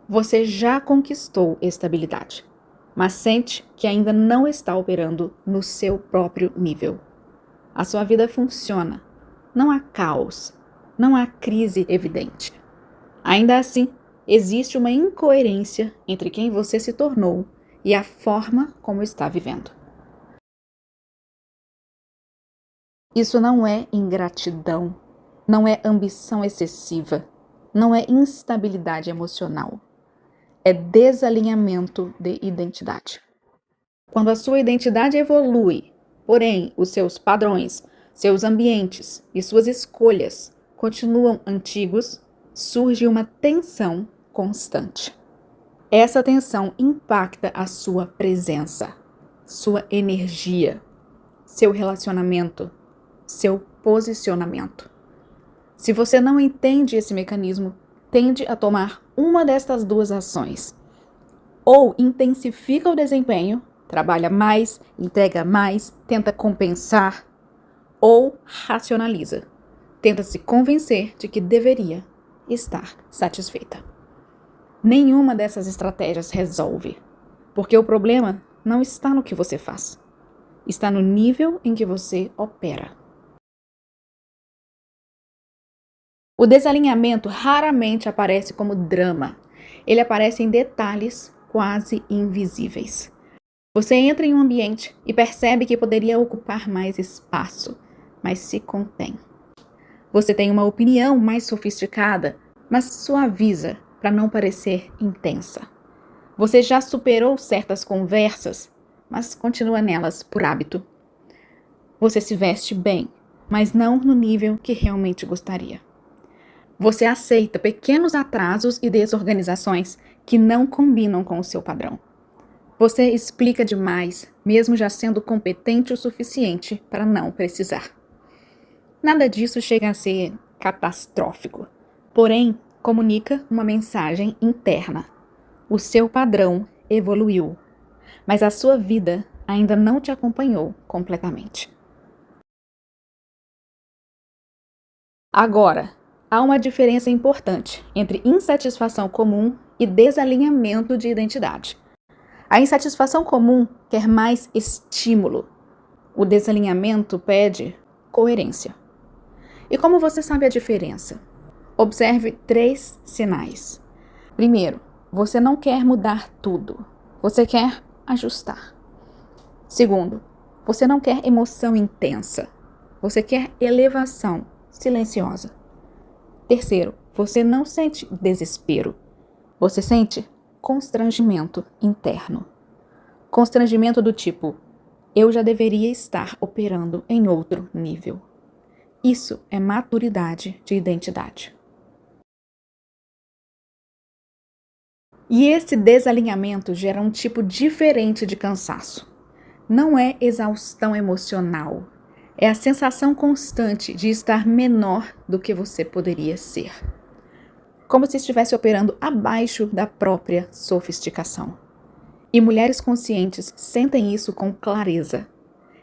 Você já conquistou estabilidade, mas sente que ainda não está operando no seu próprio nível. A sua vida funciona. Não há caos, não há crise evidente. Ainda assim, existe uma incoerência entre quem você se tornou e a forma como está vivendo. Isso não é ingratidão, não é ambição excessiva, não é instabilidade emocional. É desalinhamento de identidade. Quando a sua identidade evolui, porém os seus padrões, seus ambientes e suas escolhas continuam antigos, surge uma tensão constante. Essa tensão impacta a sua presença, sua energia, seu relacionamento, seu posicionamento. Se você não entende esse mecanismo, tende a tomar uma destas duas ações. Ou intensifica o desempenho, trabalha mais, entrega mais, tenta compensar, ou racionaliza, tenta se convencer de que deveria estar satisfeita. Nenhuma dessas estratégias resolve, porque o problema não está no que você faz, está no nível em que você opera. O desalinhamento raramente aparece como drama. Ele aparece em detalhes quase invisíveis. Você entra em um ambiente e percebe que poderia ocupar mais espaço, mas se contém. Você tem uma opinião mais sofisticada, mas suaviza para não parecer intensa. Você já superou certas conversas, mas continua nelas por hábito. Você se veste bem, mas não no nível que realmente gostaria. Você aceita pequenos atrasos e desorganizações que não combinam com o seu padrão. Você explica demais, mesmo já sendo competente o suficiente para não precisar. Nada disso chega a ser catastrófico, porém comunica uma mensagem interna. O seu padrão evoluiu, mas a sua vida ainda não te acompanhou completamente. Agora, há uma diferença importante entre insatisfação comum e desalinhamento de identidade. A insatisfação comum quer mais estímulo. O desalinhamento pede coerência. E como você sabe a diferença? Observe 3 sinais. Primeiro, você não quer mudar tudo. Você quer ajustar. Segundo, você não quer emoção intensa. Você quer elevação silenciosa. Terceiro, você não sente desespero. Você sente constrangimento interno. Constrangimento do tipo, eu já deveria estar operando em outro nível. Isso é maturidade de identidade. E esse desalinhamento gera um tipo diferente de cansaço. Não é exaustão emocional. É a sensação constante de estar menor do que você poderia ser. Como se estivesse operando abaixo da própria sofisticação. E mulheres conscientes sentem isso com clareza.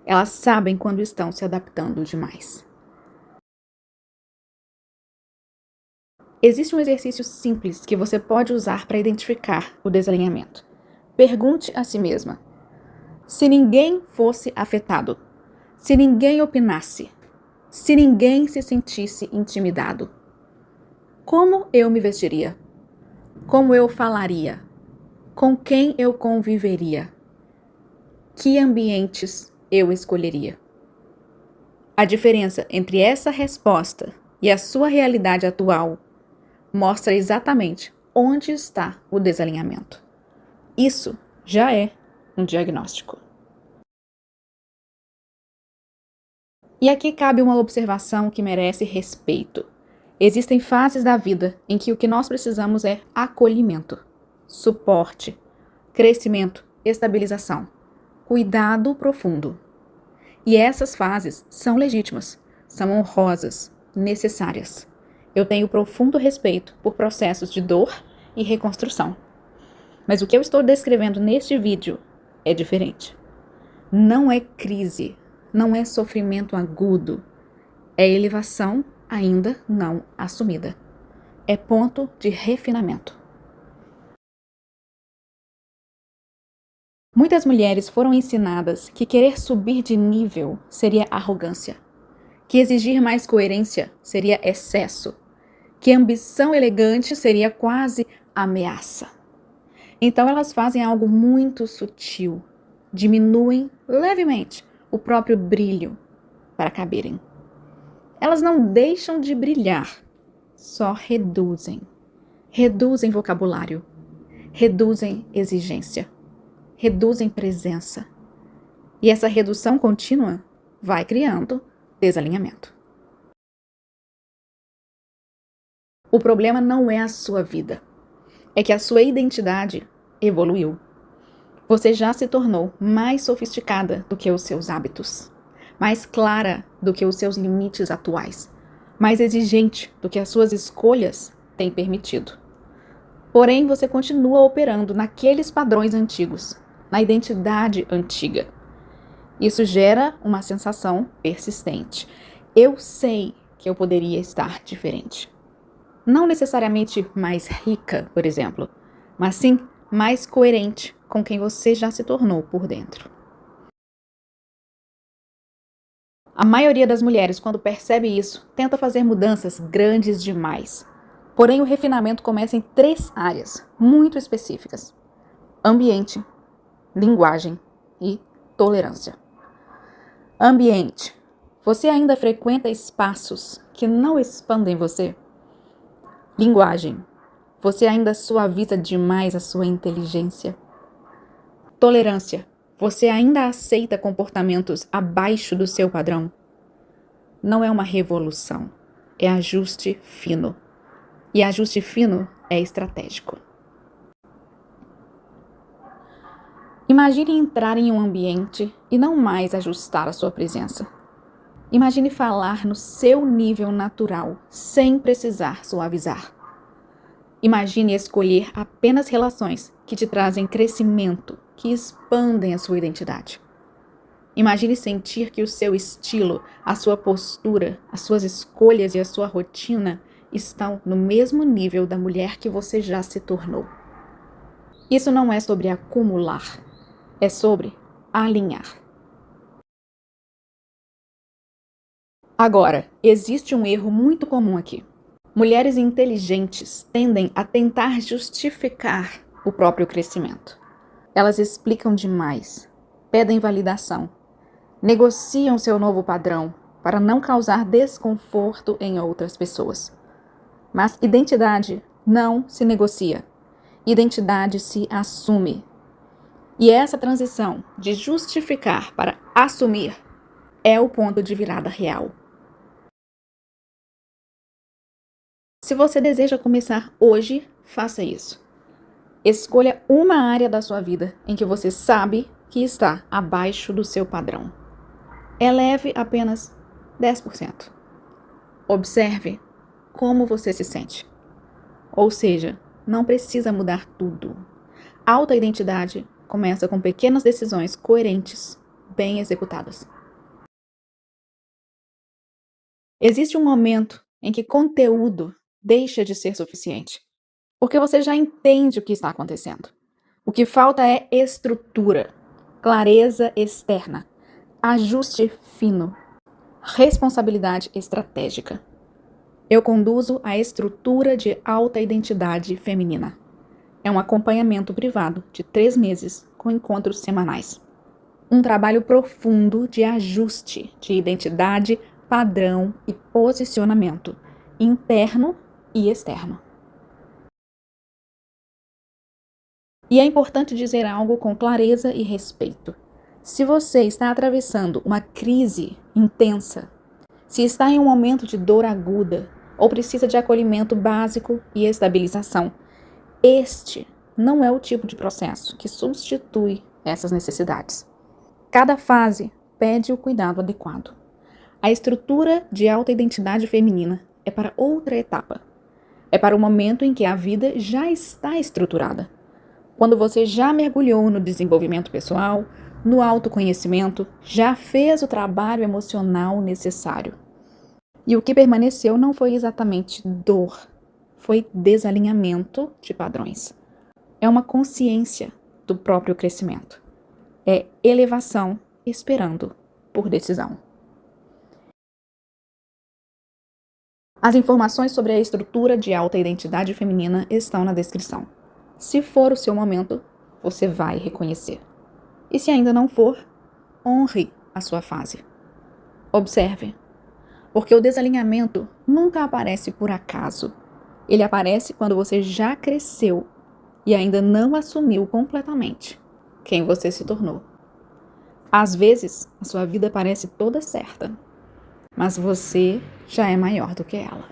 Elas sabem quando estão se adaptando demais. Existe um exercício simples que você pode usar para identificar o desalinhamento. Pergunte a si mesma: se ninguém fosse afetado, se ninguém opinasse, se ninguém se sentisse intimidado, como eu me vestiria? Como eu falaria? Com quem eu conviveria? Que ambientes eu escolheria? A diferença entre essa resposta e a sua realidade atual mostra exatamente onde está o desalinhamento. Isso já é um diagnóstico. E aqui cabe uma observação que merece respeito. Existem fases da vida em que o que nós precisamos é acolhimento, suporte, crescimento, estabilização, cuidado profundo. E essas fases são legítimas, são honrosas, necessárias. Eu tenho profundo respeito por processos de dor e reconstrução. Mas o que eu estou descrevendo neste vídeo é diferente. Não é crise, não é sofrimento agudo, é elevação ainda não assumida. É ponto de refinamento. Muitas mulheres foram ensinadas que querer subir de nível seria arrogância, que exigir mais coerência seria excesso, que ambição elegante seria quase ameaça. Então elas fazem algo muito sutil, diminuem levemente o próprio brilho para caberem. Elas não deixam de brilhar, só reduzem. Reduzem vocabulário, reduzem exigência, reduzem presença. E essa redução contínua vai criando desalinhamento. O problema não é a sua vida, é que a sua identidade evoluiu. Você já se tornou mais sofisticada do que os seus hábitos, mais clara do que os seus limites atuais, mais exigente do que as suas escolhas têm permitido. Porém, você continua operando naqueles padrões antigos, na identidade antiga. Isso gera uma sensação persistente. Eu sei que eu poderia estar diferente. Não necessariamente mais rica, por exemplo, mas sim mais coerente com quem você já se tornou por dentro. A maioria das mulheres, quando percebe isso, tenta fazer mudanças grandes demais. Porém, o refinamento começa em 3 áreas muito específicas: ambiente, linguagem e tolerância. Ambiente. Você ainda frequenta espaços que não expandem você? Linguagem. Você ainda suaviza demais a sua inteligência? Tolerância. Você ainda aceita comportamentos abaixo do seu padrão? Não é uma revolução, é ajuste fino. E ajuste fino é estratégico. Imagine entrar em um ambiente e não mais ajustar a sua presença. Imagine falar no seu nível natural, sem precisar suavizar. Imagine escolher apenas relações que te trazem crescimento, que expandem a sua identidade. Imagine sentir que o seu estilo, a sua postura, as suas escolhas e a sua rotina estão no mesmo nível da mulher que você já se tornou. Isso não é sobre acumular, é sobre alinhar. Agora, existe um erro muito comum aqui. Mulheres inteligentes tendem a tentar justificar o próprio crescimento. Elas explicam demais, pedem validação, negociam seu novo padrão para não causar desconforto em outras pessoas. Mas identidade não se negocia. Identidade se assume. E essa transição de justificar para assumir é o ponto de virada real. Se você deseja começar hoje, faça isso. Escolha uma área da sua vida em que você sabe que está abaixo do seu padrão. Eleve apenas 10%. Observe como você se sente. Ou seja, não precisa mudar tudo. Alta identidade começa com pequenas decisões coerentes, bem executadas. Existe um momento em que conteúdo deixa de ser suficiente, porque você já entende o que está acontecendo. O que falta é estrutura, clareza externa, ajuste fino, responsabilidade estratégica. Eu conduzo a estrutura de alta identidade feminina. É um acompanhamento privado de 3 meses com encontros semanais. Um trabalho profundo de ajuste de identidade, padrão e posicionamento, interno e externo. E é importante dizer algo com clareza e respeito. Se você está atravessando uma crise intensa, se está em um momento de dor aguda ou precisa de acolhimento básico e estabilização, este não é o tipo de processo que substitui essas necessidades. Cada fase pede o cuidado adequado. A estrutura de alta identidade feminina é para outra etapa. É para o momento em que a vida já está estruturada. Quando você já mergulhou no desenvolvimento pessoal, no autoconhecimento, já fez o trabalho emocional necessário. E o que permaneceu não foi exatamente dor, foi desalinhamento de padrões. É uma consciência do próprio crescimento. É elevação esperando por decisão. As informações sobre a estrutura de alta identidade feminina estão na descrição. Se for o seu momento, você vai reconhecer. E se ainda não for, honre a sua fase. Observe, porque o desalinhamento nunca aparece por acaso. Ele aparece quando você já cresceu e ainda não assumiu completamente quem você se tornou. Às vezes, a sua vida parece toda certa, mas você já é maior do que ela.